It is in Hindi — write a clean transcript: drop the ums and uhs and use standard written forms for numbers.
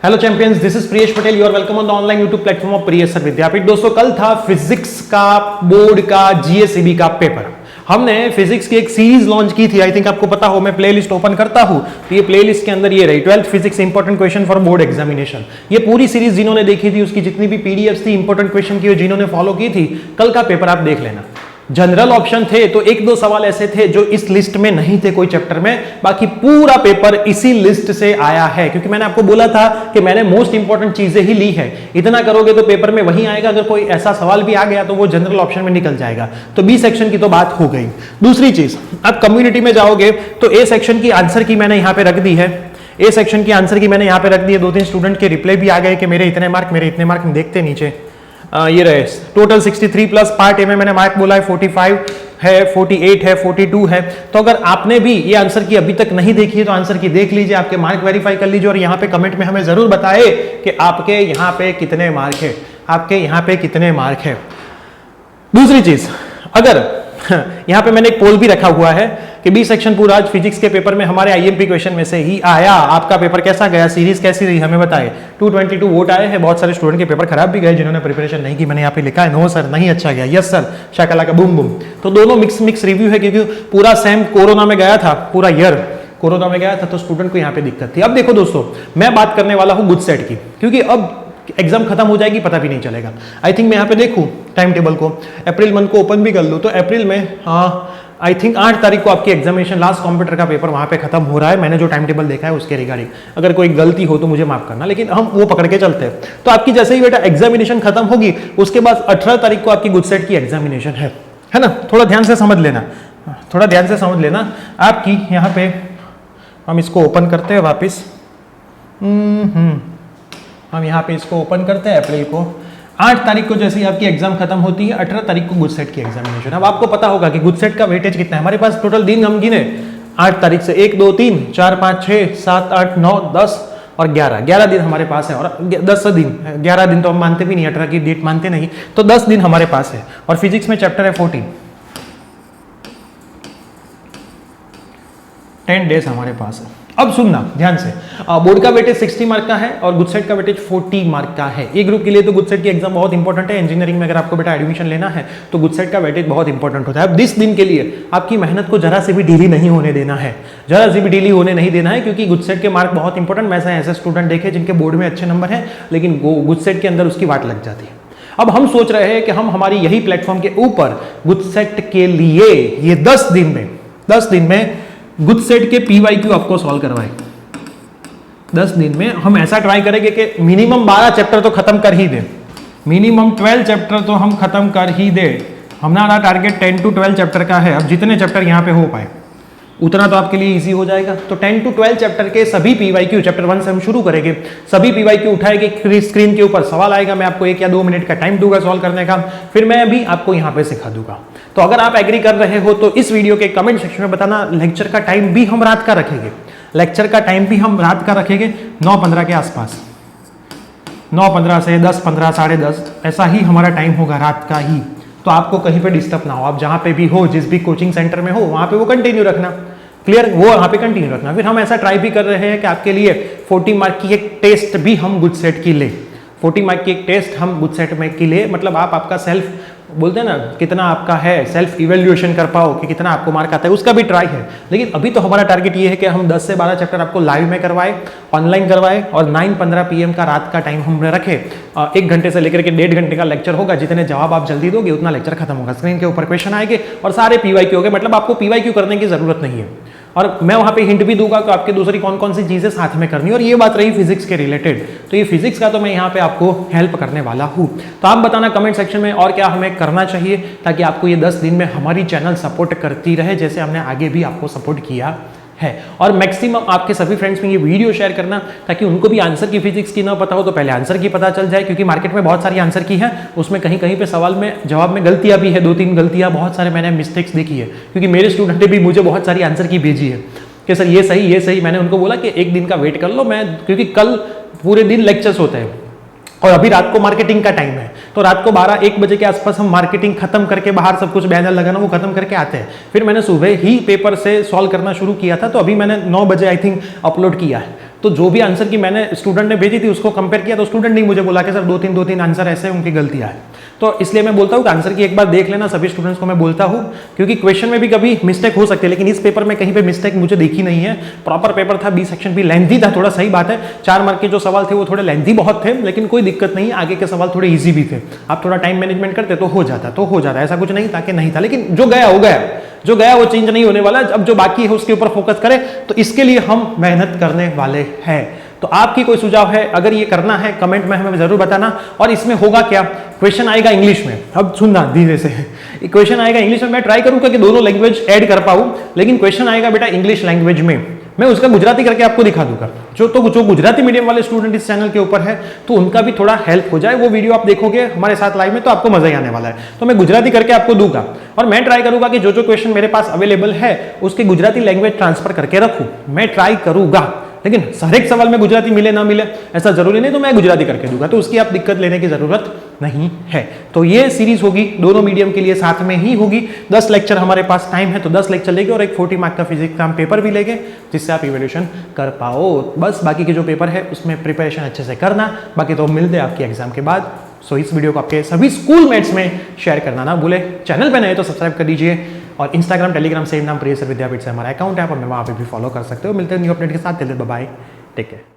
Hello champions, this is Priyesh Patel. You are welcome on the online YouTube platform of Priyesh sir Vidyapeeth. दोस्तों, कल था फिजिक्स का बोर्ड का जीएसईबी का पेपर। हमने फिजिक्स की एक सीरीज लॉन्च की थी। आई थिंक आपको पता हो, मैं प्लेलिस्ट ओपन करता हूं तो ये प्लेलिस्ट के अंदर ये रही 12th physics important question for board examination. ये पूरी सीरीज जिन्होंने देखी थी, उसकी जितनी भी पीडीएफ थी इंपॉर्टेंट क्वेश्चन की, जिन्होंने फॉलो की थी, कल का पेपर आप देख लेना। जनरल ऑप्शन थे तो एक दो सवाल ऐसे थे जो इस लिस्ट में नहीं थे कोई चैप्टर में, बाकी पूरा पेपर इसी लिस्ट से आया है। क्योंकि मैंने आपको बोला था कि मैंने मोस्ट इंपॉर्टेंट चीजें ही ली है। इतना करोगे तो पेपर में वही आएगा। अगर कोई ऐसा सवाल भी आ गया तो वो जनरल ऑप्शन में निकल जाएगा। तो बी सेक्शन की तो बात हो गई। दूसरी चीज, अब कम्युनिटी में जाओगे तो ए सेक्शन की आंसर की मैंने यहां पे रख दी है। ए सेक्शन की आंसर की मैंने यहां पे रख दी है। 2-3 स्टूडेंट के रिप्लाई भी आ गए कि मेरे इतने मार्क, मेरे इतने मार्क। देखते नीचे ये रहे टोटल 63 प्लस पार्ट ए में मैंने मार्क बोला है 45 है, 48 है, 42 है। तो अगर आपने भी ये आंसर की अभी तक नहीं देखी है तो आंसर की देख लीजिए, आपके मार्क वेरीफाई कर लीजिए और यहाँ पे कमेंट में हमें जरूर बताए कि आपके यहाँ पे कितने मार्क है, आपके यहाँ पे कितने मार्क है। दूसरी चीज, अगर यहाँ पे मैंने एक पोल भी रखा हुआ है कि बी सेक्शन पूरा आज फिजिक्स के पेपर में हमारे आईएमपी क्वेश्चन में से ही आया। आपका पेपर कैसा गया, सीरीज कैसी रही, हमें बताएं। 222 वोट आए हैं। बहुत सारे स्टूडेंट के पेपर खराब भी गए जिन्होंने प्रिपरेशन नहीं की। मैंने यहाँ पे लिखा है नो सर नहीं अच्छा गया, यस सर शाकला का बूम बूम। तो दोनों मिक्स रिव्यू है, क्योंकि पूरा सेम कोरोना में गया था, पूरा ईयर कोरोना में गया था, तो स्टूडेंट को यहाँ पे दिक्कत थी। अब देखो दोस्तों, मैं बात करने वाला हूँ गुड सेट की, क्योंकि अब एग्जाम खत्म हो जाएगी पता भी नहीं चलेगा। आई थिंक मैं यहाँ पे देखूं टाइम टेबल को, अप्रैल मंथ को ओपन भी कर लूँ तो अप्रैल में आई थिंक 8 तारीख को आपकी एग्जामिनेशन, लास्ट कंप्यूटर का पेपर वहां पे खत्म हो रहा है। मैंने जो टाइम टेबल देखा है उसके रिगार्डिंग, अगर कोई गलती हो तो मुझे माफ करना, लेकिन हम वो पकड़ के चलते हैं। तो आपकी जैसे ही बेटा एग्जामिनेशन खत्म होगी उसके बाद 18 तारीख को आपकी गुड सेट की एग्जामिनेशन है ना। थोड़ा ध्यान से समझ लेना, थोड़ा ध्यान से समझ लेना। आपकी यहाँ पे हम इसको ओपन करते हैं वापिस, हम यहाँ पे इसको ओपन करते हैं अप्रैल को। 8 तारीख को जैसे ही आपकी एग्जाम खत्म होती है, 18 तारीख को गुड सेट की एग्जामिनेशन। अब आपको पता होगा कि गुड सेट का वेटेज कितना है। हमारे पास टोटल दिन हम गिने 8 तारीख से 1 2 3 4 5 6 7 8 9 10 और 11 दिन हमारे पास है। और 10 दिन, 11 दिन तो हम मानते भी नहीं, 18 की डेट मानते नहीं, तो 10 दिन हमारे पास है। और फिजिक्स में चैप्टर है 14, 10 डेज हमारे पास है। अब सुनना ध्यान से, बोर्ड का वेटेज 60 मार्क का है और गुड सेट का वेटेज 40 मार्क का है। एक ग्रुप के लिए तो गुड सेट की एग्जाम बहुत इंपॉर्टेंट है। इंजीनियरिंग में अगर आपको बेटा एडमिशन लेना है तो गुड सेट का वेटेज बहुत इंपॉर्टेंट होता है। अब 20 दिन के लिए आपकी मेहनत को जरा से भी ढीली नहीं होने देना है, जरा से भी ढीली होने नहीं देना है, क्योंकि गुड सेट के मार्क बहुत इंपॉर्टेंट। मैं ऐसे स्टूडेंट देखे जिनके बोर्ड में अच्छे नंबर हैं लेकिन गुड सेट के अंदर उसकी वाट लग जाती है। अब हम सोच रहे हैं कि हम हमारी यही प्लेटफॉर्म के ऊपर गुड सेट के लिए ये 10 दिन में गुड सेट के पीवाईक्यू आपको सॉल्व करवाए। 10 दिन में हम ऐसा ट्राई करेंगे कि मिनिमम 12 चैप्टर तो खत्म कर ही दे, मिनिमम 12 चैप्टर तो हम खत्म कर ही दे। हमारा टारगेट 10 to 12 चैप्टर का है। अब जितने चैप्टर यहाँ पे हो पाए उतना तो आपके लिए इजी हो जाएगा। तो 10 to 12 चैप्टर के सभी पीवाईक्यू, चैप्टर 1 से हम शुरू करेंगे, सभी पीवाईक्यू उठाएंगे, स्क्रीन के ऊपर सवाल आएगा, मैं आपको 1 या 2 मिनट का टाइम दूंगा सॉल्व करने का, फिर मैं भी आपको यहाँ पे सिखा दूंगा। तो अगर आप एग्री कर रहे हो तो इस वीडियो के कमेंट सेक्शन में बताना। लेक्चर का टाइम भी हम रात का रखेंगे, लेक्चर का टाइम भी हम रात का रखेंगे 9:15 के आसपास, 9:15 से 10:15 10:30 ऐसा ही हमारा टाइम होगा रात का ही। तो आपको कहीं पे डिस्टर्ब ना हो, आप जहां पे भी हो, जिस भी कोचिंग सेंटर में हो वहां पे वो कंटिन्यू रखना, क्लियर, वो वहां पे कंटिन्यू रखना। फिर हम ऐसा ट्राई भी कर रहे हैं कि आपके लिए 40 मार्क की एक टेस्ट भी हम गुड सेट की ले, 40 मार्क की एक टेस्ट हम गुड सेट में की ले। मतलब आप आपका सेल्फ बोलते हैं ना, कितना आपका है सेल्फ इवेल्युएशन कर पाओ कि कितना आपको मार्क आता है, उसका भी ट्राई है। लेकिन अभी तो हमारा टारगेट ये है कि हम 10 से 12 चैप्टर आपको लाइव में करवाए, ऑनलाइन करवाए, और 9:15 PM का रात का टाइम हमने रखे। 1 घंटे से लेकर के 1.5 घंटे का लेक्चर होगा। जितने जवाब आप जल्दी दोगे उतना लेक्चर खत्म होगा, स्क्रीन के ऊपर क्वेश्चन आएंगे और सारे पीवाईक्यू होंगे। मतलब आपको पीवाईक्यू करने की जरूरत नहीं है। और मैं वहां पे हिंट भी दूंगा कि आपके दूसरी कौन कौन सी चीजें साथ में करनी है। और ये बात रही फिजिक्स के रिलेटेड, तो ये फिजिक्स का तो मैं यहाँ पे आपको हेल्प करने वाला हूँ। तो आप बताना कमेंट सेक्शन में और क्या हमें करना चाहिए ताकि आपको ये 10 दिन में हमारी चैनल सपोर्ट करती रहे, जैसे हमने आगे भी आपको सपोर्ट किया है। और मैक्सिमम आपके सभी फ्रेंड्स में ये वीडियो शेयर करना ताकि उनको भी आंसर की फिजिक्स की ना पता हो तो पहले आंसर की पता चल जाए, क्योंकि मार्केट में बहुत सारी आंसर की है, उसमें कहीं कहीं पे सवाल में जवाब में गलतियां भी है, 2-3 गलतियां, बहुत सारे मैंने मिस्टेक्स देखी है। क्योंकि मेरे स्टूडेंट ने भी मुझे बहुत सारी आंसर की भेजी है कि सर ये सही। मैंने उनको बोला कि 1 दिन का वेट कर लो, मैं क्योंकि कल पूरे दिन लेक्चर्स होते हैं और अभी रात को मार्केटिंग का टाइम है, तो रात को 12-1 बजे के आसपास हम मार्केटिंग खत्म करके बाहर सब कुछ बैनर लगाना वो खत्म करके आते हैं। फिर मैंने सुबह ही पेपर से सॉल्व करना शुरू किया था, तो अभी मैंने 9 बजे आई थिंक अपलोड किया है। तो जो भी आंसर की मैंने स्टूडेंट ने भेजी थी उसको कंपेयर किया तो स्टूडेंट ने मुझे बोला कि सर दो तीन आंसर ऐसे उनकी गलतियां हैं। तो इसलिए मैं बोलता हूँ कि आंसर की एक बार देख लेना, सभी स्टूडेंट्स को मैं बोलता हूँ, क्योंकि क्वेश्चन में भी कभी मिस्टेक हो सकती है, लेकिन इस पेपर में कहीं पे मिस्टेक मुझे देखी नहीं है। प्रॉपर पेपर था, बी सेक्शन भी लेंथी था थोड़ा, सही बात है 4 मार्क के जो सवाल थे वो थोड़े लेंथी बहुत थे, लेकिन कोई दिक्कत नहीं, आगे के सवाल थोड़े ईजी भी थे। आप थोड़ा टाइम मैनेजमेंट करते तो हो जाता, ऐसा कुछ नहीं था कि नहीं था, लेकिन जो गया हो गया, जो गया वो चेंज नहीं होने वाला। अब जो बाकी है उसके ऊपर फोकस करें, तो इसके लिए हम मेहनत करने वाले हैं। तो आपकी कोई सुझाव है, अगर ये करना है कमेंट में हमें जरूर बताना। और इसमें होगा क्या, क्वेश्चन आएगा इंग्लिश में, अब सुनना धीरे से, क्वेश्चन आएगा इंग्लिश में, मैं ट्राई करूंगा कि दोनों लैंग्वेज ऐड कर पाऊं, लेकिन क्वेश्चन आएगा बेटा इंग्लिश लैंग्वेज में, मैं उसका गुजराती करके आपको दिखा दूंगा। जो गुजराती मीडियम वाले स्टूडेंट इस चैनल के ऊपर है तो उनका भी थोड़ा हेल्प हो जाए, वो वीडियो आप देखोगे हमारे साथ लाइव में तो आपको मजा ही आने वाला है। तो मैं गुजराती करके आपको दूंगा और मैं ट्राई करूंगा कि जो क्वेश्चन मेरे पास अवेलेबल है उसके गुजराती लैंग्वेज ट्रांसफर करके रखूं, मैं ट्राई करूंगा। लेकिन हर एक सवाल में गुजराती मिले ना मिले ऐसा जरूरी नहीं, तो मैं गुजराती करके दूंगा, तो उसकी आप दिक्कत लेने की जरूरत नहीं है। तो ये सीरीज होगी दोनों मीडियम के लिए साथ में ही होगी। 10 लेक्चर हमारे पास टाइम है, तो 10 लेक्चर लेंगे और एक 40 मार्क का फिजिक्स एग्जाम पेपर भी लेंगे, जिससे आप इवैल्यूएशन कर पाओ। बस बाकी के जो पेपर है उसमें प्रिपरेशन अच्छे से करना, बाकी तो मिलते हैं आपके एग्जाम के बाद। सो इस वीडियो को आपके सभी स्कूल मेट्स में शेयर करना ना भूले। चैनल पे नए तो सब्सक्राइब कर दीजिए, और इंस्टाग्राम टेलीग्राम सेम नाम प्रिय सर विद्यापीठ से हमारा अकाउंट है, आप हमें वहाँ पे भी फॉलो कर सकते हो। मिलते हैं न्यू अपडेट के साथ, बाय बाय, टेक केयर।